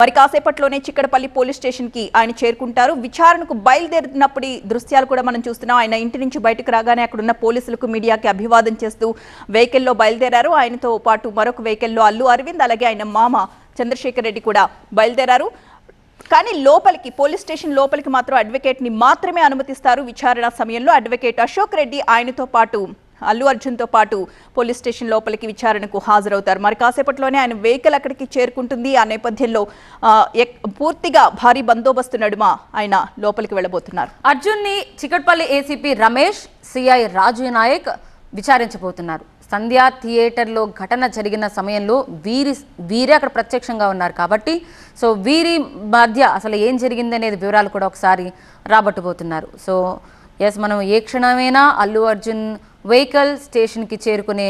మరి కాసేపట్లోనే Chikkadpally police station కి ఆయన చేరుకుంటారు. విచారణకు బయలుదేరినప్పుడు దృశ్యాలు కూడా మనం చూస్తున్నాం. ఆయన ఇంటి నుంచి బయటకు రాగానే అక్కడ ఉన్న పోలీసులకు మీడియాకి అభివాదం చేస్తూ వెహికల్లో బయలుదేరారు. ఆయనతో పాటు మరొక వెహికల్లో అల్లు అరవింద్ అలాగే ఆయన మామ చంద్రశేఖర్ రెడ్డి కూడా బయలుదేరారు. కానీ లోపలికి పోలీస్ స్టేషన్ లోపలికి మాత్రం అడ్వకేట్ ని మాత్రమే అనుమతిస్తారు. విచారణ సమయంలో అడ్వకేట్ అశోక్ రెడ్డి ఆయనతో పాటు అల్లు అర్జున్తో పాటు పోలీస్ స్టేషన్ లోపలికి విచారణకు హాజరవుతారు. మరి కాసేపట్లోనే ఆయన వెహికల్ అక్కడికి చేరుకుంటుంది. ఆ నేపథ్యంలో పూర్తిగా భారీ బందోబస్తు నడుమ ఆయన లోపలికి వెళ్ళబోతున్నారు. అర్జున్ని చిక్కడపల్లి ఏసీపీ రమేష్, సిఐ రాజు నాయక్ విచారించబోతున్నారు. సంధ్యా థియేటర్లో ఘటన జరిగిన సమయంలో వీరే అక్కడ ప్రత్యక్షంగా ఉన్నారు కాబట్టి సో వీరి మధ్య అసలు ఏం జరిగింది అనేది వివరాలు కూడా ఒకసారి రాబట్టబోతున్నారు. సో మనం ఏ క్షణమైనా అల్లు అర్జున్ వెహికల్ స్టేషన్కి చేరుకునే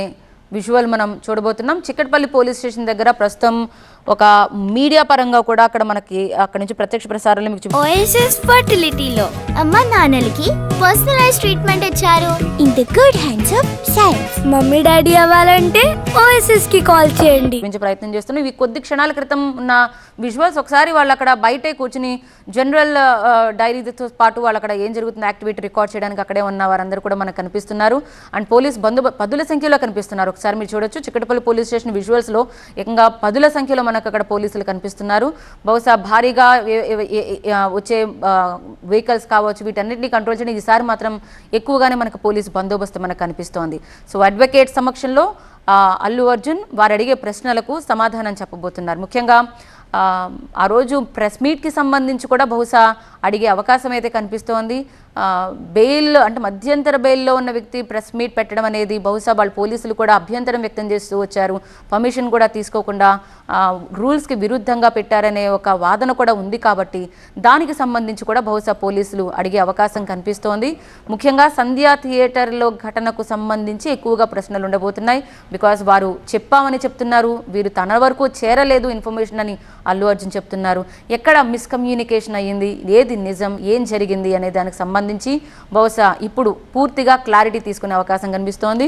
విజువల్ మనం చూడబోతున్నాం. చిక్కడపల్లి పోలీస్ స్టేషన్ దగ్గర ప్రస్తుతం ఒక మీడియా పరంగా కూడా అక్కడ నుంచి ప్రత్యక్ష ప్రసారాలు మీకు ఓఎస్ఎస్ ఫర్టిలిటీలో అమ్మ నాన్నలకి పర్సనలైజ్ ట్రీట్మెంట్ ఇచ్చారు. In the good hands of science. Mummy daddy అవ్వాలంటే ఓఎస్ఎస్ కి కాల్ చేయండి. ప్రయత్నం చేస్తున్నాం. ఇవి కొద్ది క్షణాల క్రితం ఉన్న విజువల్స్. ఒకసారి వాళ్ళు అక్కడ బయటే కూర్చుని జనరల్ డైరీతో పాటు వాళ్ళు అక్కడ ఏం జరుగుతుంది యాక్టివిటీ రికార్డ్ చేయడానికి అక్కడే ఉన్న వారందరూ కూడా మనకు కనిపిస్తున్నారు. అండ్ పోలీస్ పదుల సంఖ్యలో కనిపిస్తున్నారు. ఒకసారి మీరు చూడొచ్చు చిక్కడపల్లి పోలీస్ స్టేషన్ విజువల్స్లో ఏకంగా పదుల సంఖ్యలో మనకు అక్కడ పోలీసులు కనిపిస్తున్నారు. బహుశా భారీగా వచ్చే వెహికల్స్ కావచ్చు వీటన్నిటిని కంట్రోల్ చేయడం ఈసారి మాత్రం ఎక్కువగానే మనకు పోలీసు బందోబస్తు మనకు కనిపిస్తోంది. సో అడ్వకేట్ సమక్షంలో అల్లు అర్జున్ వారు అడిగే ప్రశ్నలకు సమాధానం చెప్పబోతున్నారు. ముఖ్యంగా ఆ రోజు ప్రెస్ మీట్కి సంబంధించి కూడా బహుశా అడిగే అవకాశం అయితే కనిపిస్తోంది. బెయిల్ అంటే మధ్యంతర బెయిల్లో ఉన్న వ్యక్తి ప్రెస్ మీట్ పెట్టడం అనేది బహుశా వాళ్ళ పోలీసులు కూడా అభ్యంతరం వ్యక్తం చేస్తూ వచ్చారు. పర్మిషన్ కూడా తీసుకోకుండా రూల్స్కి విరుద్ధంగా పెట్టారనే ఒక వాదన కూడా ఉంది కాబట్టి దానికి సంబంధించి కూడా బహుశా పోలీసులు అడిగే అవకాశం కనిపిస్తోంది. ముఖ్యంగా సంధ్యా థియేటర్లో ఘటనకు సంబంధించి ఎక్కువగా ప్రశ్నలు ఉండబోతున్నాయి. బికాజ్ వారు చెప్పామని చెప్తున్నారు, వీరు తన వరకు చేరలేదు ఇన్ఫర్మేషన్ అని అల్లు అర్జున్ చెప్తున్నారు. ఎక్కడ మిస్కమ్యూనికేషన్ అయ్యింది, ఏది నిజం, ఏం జరిగింది అనే దానికి సంబంధించి బహుశా ఇప్పుడు పూర్తిగా క్లారిటీ తీసుకునే అవకాశం కనిపిస్తోంది.